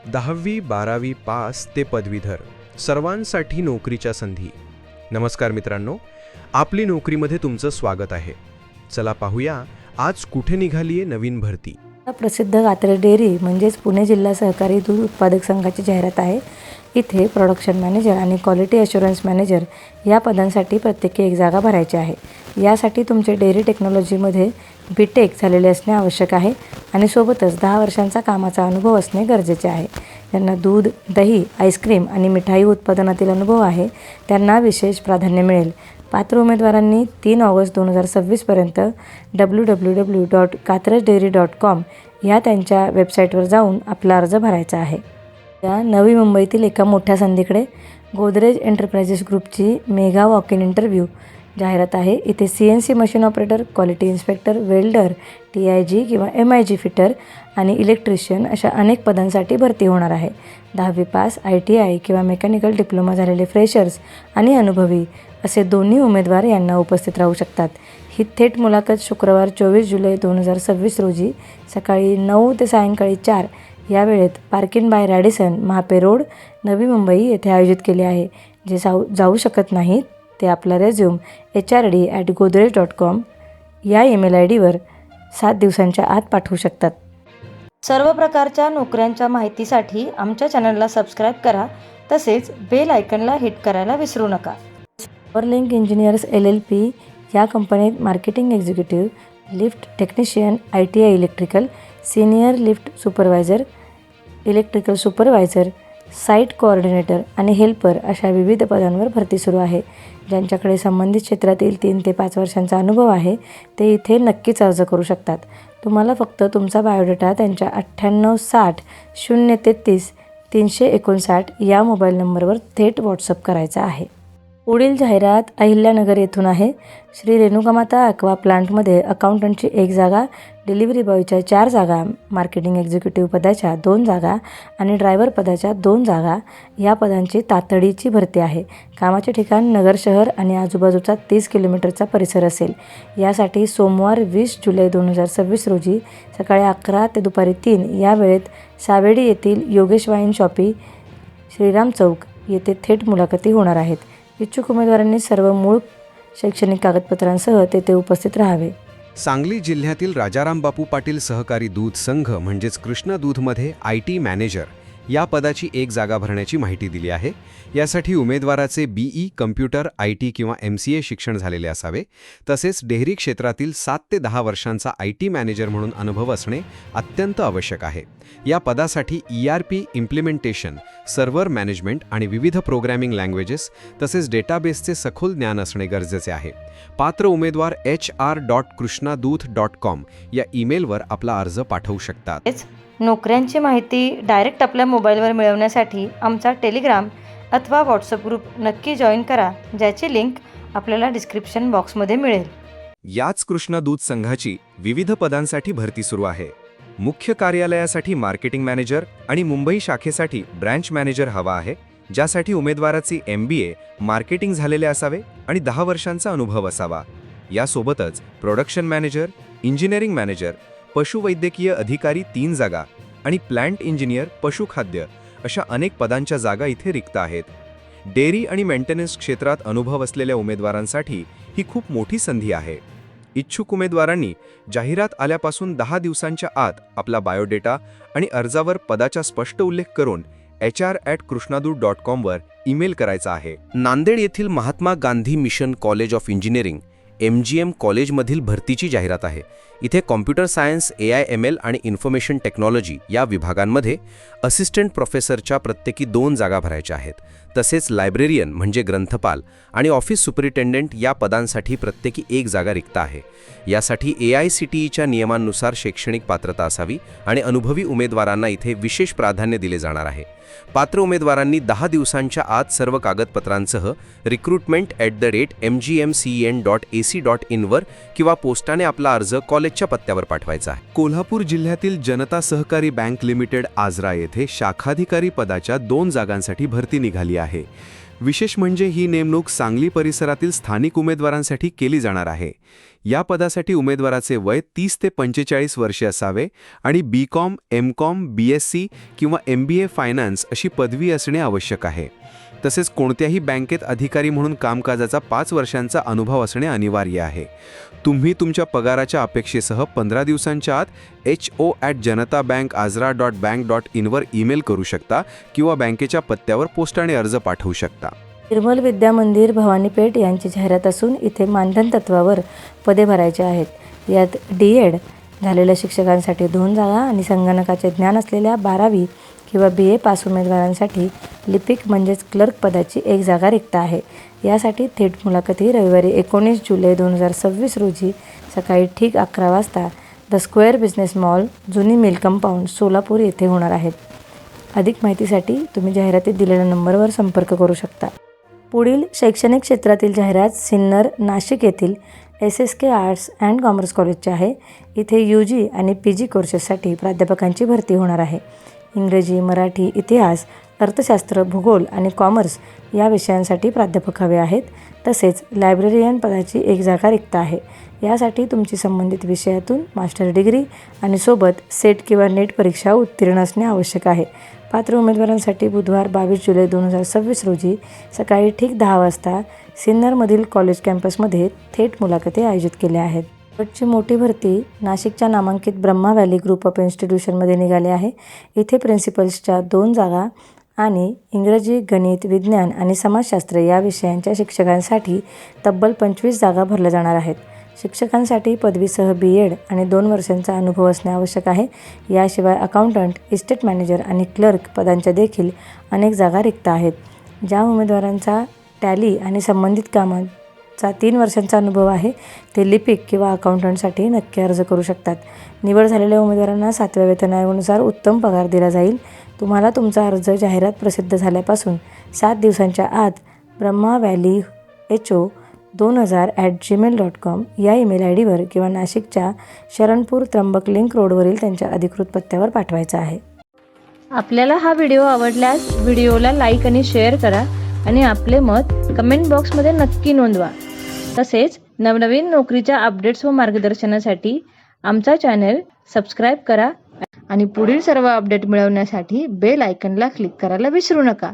10वी 12वी पास ते पदवीधर सर्वांसाठी नोकरीच्या संधी. नमस्कार मित्रांनो, आपली नोकरीमध्ये तुमचं स्वागत आहे. चला पाहूया आज कुठे निघालीये नवीन भरती. प्रसिद्ध कात्रज डेअरी म्हणजेच पुणे जिल्हा सहकारी दूध उत्पादक संघाची जाहिरात आहे. इथे प्रोडक्शन मॅनेजर आणि क्वालिटी अश्युरन्स मॅनेजर या पदांसाठी प्रत्येकी एक जागा भरायची आहे. यासाठी तुमचे डेअरी टेक्नॉलॉजीमध्ये BTech झालेले असणे आवश्यक आहे आणि सोबतच 10 वर्षांचा कामाचा अनुभव असणे गरजेचे आहे. ज्यांना दूध, दही, आईस्क्रीम आणि मिठाई उत्पादनातील अनुभव आहे त्यांना विशेष प्राधान्य मिळेल. पात्र उमेदवारांनी 3 ऑगस्ट 2026 पर्यंत www.katrajDairy.com या त्यांच्या वेबसाईटवर जाऊन आपला अर्ज भरायचा आहे. या नवी मुंबईतील एका मोठ्या संधीकडे गोदरेज एंटरप्राइजेस ग्रुपची मेगा वॉक इन इंटरव्ह्यू जाहिरात आहे. इथे CNC machine operator, quality inspector, welder, TIG किंवा MIG फिटर आणि इलेक्ट्रिशियन अशा अनेक पदांसाठी भरती होणार आहे. 10वी पास, ITI किंवा मेकॅनिकल डिप्लोमा झालेले फ्रेशर्स आणि अनुभवी असे दोन्ही उमेदवार यांना उपस्थित राहू शकतात. ही थेट मुलाखत शुक्रवार 24 जुलै 2026 रोजी सकाळी 9 ते सायंकाळी 4 या वेळेत parking by Radisson, Mahape road, Navi Mumbai येथे आयोजित केली आहे. जे जाऊ शकत नाहीत ते आपला रेझ्यूम HRD@godrej.com या ईमेल ID वर 7 दिवसांच्या आत पाठवू शकतात. सर्व प्रकारच्या नोकऱ्यांच्या माहितीसाठी आमच्या चॅनलला सबस्क्राईब करा. तसेच बेल आयकनला हिट करायला विसरू नका. पॉवरलिंक इंजिनियर्स LLP या कंपनीत marketing executive, lift technician, ITI electrical, senior lift supervisor, electrical supervisor, site coordinator आणि हेल्पर अशा विविध पदांवर भरती सुरू आहे. ज्यांच्याकडे संबंधित क्षेत्रातील 3 ते 5 वर्षांचा अनुभव आहे ते इथे नक्कीच अर्ज करू शकतात. तुम्हाला फक्त तुमचा बायोडेटा त्यांच्या 9860330359 या मोबाईल नंबरवर थेट व्हॉट्सअप करायचा आहे. पुढील जाहिरात अहिल्यानगर येथून आहे. श्री रेणुकामाता ॲक्वा प्लांटमध्ये अकाउंटंटची 1 जागा, डिलिव्हरी बॉयच्या 4 जागा, मार्केटिंग एक्झिक्युटिव्ह पदाच्या 2 जागा आणि ड्रायव्हर पदाच्या 2 जागा या पदांची तातडीची भरती आहे. कामाचे ठिकाण नगर शहर आणि आजूबाजूचा 30 किलोमीटरचा परिसर असेल. यासाठी सोमवार 20 जुलै 2026 रोजी सकाळी 11 ते दुपारी 3 या वेळेत सावेडी येथील योगेश वाईन शॉपी, श्रीराम चौक येथे थेट मुलाखती होणार आहेत. इच्छुक उमेदवारांनी सर्व मूळ शैक्षणिक कागदपत्रांसह तेथे उपस्थित राहावे. सांगली जिल्ह्यातील राजाराम बापू पाटील सहकारी दूध संघ म्हणजेच कृष्णा दूधमध्ये IT मॅनेजर या पदाची 1 जागा भरण्याची माहिती दिली आहे. यासाठी उमेदवाराचे BE कम्प्युटर, IT किंवा MCA शिक्षण झालेले असावे. तसेच डेअरी क्षेत्रातील 7 ते 10 वर्षांचा IT मॅनेजर म्हणून अनुभव असणे अत्यंत आवश्यक आहे. या पदासाठी ERP इम्प्लिमेंटेशन, सर्व्हर मॅनेजमेंट आणि विविध प्रोग्रॅमिंग लँग्वेजेस तसेच डेटाबेसचे सखोल ज्ञान असणे गरजेचे आहे. पात्र उमेदवार hr.krishnadooth.com या ईमेलवर आपला अर्ज पाठवू शकतात. नोकऱ्यांची माहिती डायरेक्ट आपल्या मोबाईलवर मिळवण्यासाठी आमचा टेलिग्राम अथवा व्हॉट्सअप ग्रुप नक्की जॉईन करा, ज्याची लिंक आपल्याला डिस्क्रिप्शन बॉक्समध्ये मिळेल. याच कृष्णा दूध संघाची विविध पदांसाठी भरती सुरू आहे. मुख्य कार्यालयासाठी मार्केटिंग मॅनेजर आणि मुंबई शाखेसाठी ब्रँच मॅनेजर हवा आहे, ज्यासाठी उमेदवाराची MBA मार्केटिंग झालेले असावे आणि 10 वर्षांचा अनुभव असावा. यासोबतच प्रोडक्शन मॅनेजर, इंजिनिअरिंग मॅनेजर, पशुवैद्यकीय अधिकारी 3 जागा आणि प्लांट इंजिनियर, पशुखाद्य अशा अनेक पदांच्या जागा इथे रिक्त आहेत. डेअरी आणि मेंटेनन्स क्षेत्रात अनुभव असलेल्या उमेदवारांसाठी ही खूप मोठी संधी आहे. इच्छुक उमेदवारांनी जाहिरात आल्यापासून 10 दिवसांच्या आत आपला बायोडेटा आणि अर्जावर पदाचा स्पष्ट उल्लेख करून hr@krishnadooth.com वर ईमेल करायचा आहे. नांदेड येथील Mahatma Gandhi mission college of engineering MGM कॉलेजमधील भरतीची जाहिरात आहे. इथे कॉम्प्युटर सायन्स, AI/ML आणि इन्फॉर्मेशन टेक्नॉलॉजी या विभागांमध्ये असिस्टंट प्रोफेसरच्या प्रत्येकी 2 जागा भरायच्या आहेत. तसेच लायब्रेरियन म्हणजे ग्रंथपाल आणि ऑफिस सुपरिटेंडंट या पदांसाठी प्रत्येकी 1 जागा रिक्त आहे. यासाठी AICTEच्या नियमांनुसार शैक्षणिक पात्रता असावी आणि अनुभवी उमेदवारांना इथे विशेष प्राधान्य दिले जाणार आहे. पात्र उमेदवारांनी 10 दिवसांच्या आत सर्व कागदपत्रांसह recruitment@mgmcen.ac.in वर किंवा पोस्टाने आपला अर्ज कॉलेजच्या पत्त्यावर पाठवायचा आहे. कोल्हापूर जिल्ह्यातील जनता सहकारी बँक लिमिटेड आजरा येथे शाखाधिकारी पदाच्या 2 जागांसाठी भरती निघाली आहे. विशेष म्हणजे ही नेमणूक सांगली परिसरातील स्थानिक उमेदवारांसाठी केली जाणार आहे. या पदासाठी उमेदवाराचे वय 30 ते 45 वर्षे असावे आणि BCom, MCom, BSc किंवा MBA फायनान्स अशी पदवी असणे आवश्यक आहे. तसेच कोणत्याही बँकेत अधिकारी म्हणून कामकाजाचा 5 वर्षांचा अनुभव असणे अनिवार्य आहे. तुम्ही तुमच्या पगाराच्या अपेक्षेसह 15 दिवसांच्या आत ho@janatabankazra.bank.in वर ईमेल करू शकता किंवा बँकेच्या पत्त्यावर पोस्टाने अर्ज पाठवू शकता. निर्मल विद्या मंदिर भवानीपेठ यांची जाहिरात असून इथे मानधन तत्वावर पदे भरायची आहेत. यात D.Ed झालेल्या शिक्षकांसाठी 2 जागा आणि संगणकाचे ज्ञान असलेल्या 12वी किंवा BA पास उमेदवारांसाठी लिपिक म्हणजेच क्लर्क पदाची 1 जागा रिक्त आहे. यासाठी थेट मुलाखती रविवारी 19 जुलै 2026 रोजी सकाळी ठीक 11 वाजता द स्क्वेअर बिझनेस मॉल, जुनी मिल कंपाऊंड, सोलापूर येथे होणार आहेत. अधिक माहितीसाठी तुम्ही जाहिरातीत दिलेल्या नंबरवर संपर्क करू शकता. पुढील शैक्षणिक क्षेत्रातील जाहिरात सिन्नर, नाशिक येथील SSK आर्ट्स अँड कॉमर्स कॉलेजचे आहे. इथे UG आणि PG कोर्सेससाठी प्राध्यापकांची भरती होणार आहे. इंग्रजी, मराठी, इतिहास, अर्थशास्त्र, भूगोल आणि कॉमर्स या विषयांसाठी प्राध्यापक हवे आहेत. तसेच लायब्ररियन पदाची 1 जागा रिक्त आहे. यासाठी तुमची संबंधित विषयातून मास्टर डिग्री आणि सोबत सेट किंवा नेट परीक्षा उत्तीर्ण असणे आवश्यक आहे. पात्र उमेदवारांसाठी बुधवार 22 जुलै 2026 रोजी सकाळी ठीक 10 वाजता सिन्नरमधील कॉलेज कॅम्पसमध्ये थेट मुलाखती आयोजित केल्या आहेत. शेवटची मोठी भरती नाशिकच्या नामांकित ब्रह्मा व्हॅली ग्रुप ऑफ इन्स्टिट्यूशनमध्ये निघाली आहे. इथे प्रिन्सिपल्सच्या 2 जागा आणि इंग्रजी, गणित, विज्ञान आणि समाजशास्त्र या विषयांच्या शिक्षकांसाठी तब्बल 25 जागा भरल्या जाणार आहेत. शिक्षकांसाठी पदवीसह B.Ed आणि 2 वर्षांचा अनुभव असणे आवश्यक आहे. याशिवाय अकाउंटंट, इस्टेट मॅनेजर आणि क्लर्क पदांच्या देखील अनेक जागा रिक्त आहेत. ज्या उमेदवारांचा टॅली आणि संबंधित कामांचा 3 वर्षांचा अनुभव आहे ते लिपिक किंवा अकाउंटंटसाठी नक्की अर्ज करू शकतात. निवड झालेल्या उमेदवारांना 7व्या वेतन आयोगानुसार उत्तम पगार दिला जाईल. तुम्हाला तुमचा अर्ज जाहिरात प्रसिद्ध झाल्यापासून 7 दिवसांच्या आत brahmavalleyho2000@gmail.com या ईमेल ID वर किंवा नाशिकच्या शरणपूर त्र्यंबक लिंक रोडवरील त्यांच्या अधिकृत पत्त्यावर पाठवायचा आहे. आपल्याला हा व्हिडिओ आवडल्यास व्हिडिओला लाईक आणि शेअर करा आणि आपले मत कमेंट बॉक्समध्ये नक्की नोंदवा. तसेच नवनवीन नोकरीच्या अपडेट्स व मार्गदर्शनासाठी आमचा चॅनल सबस्क्राईब करा आणि पुढील सर्व अपडेट मिळवण्यासाठी बेल आयकॉनला क्लिक करायला विसरू नका.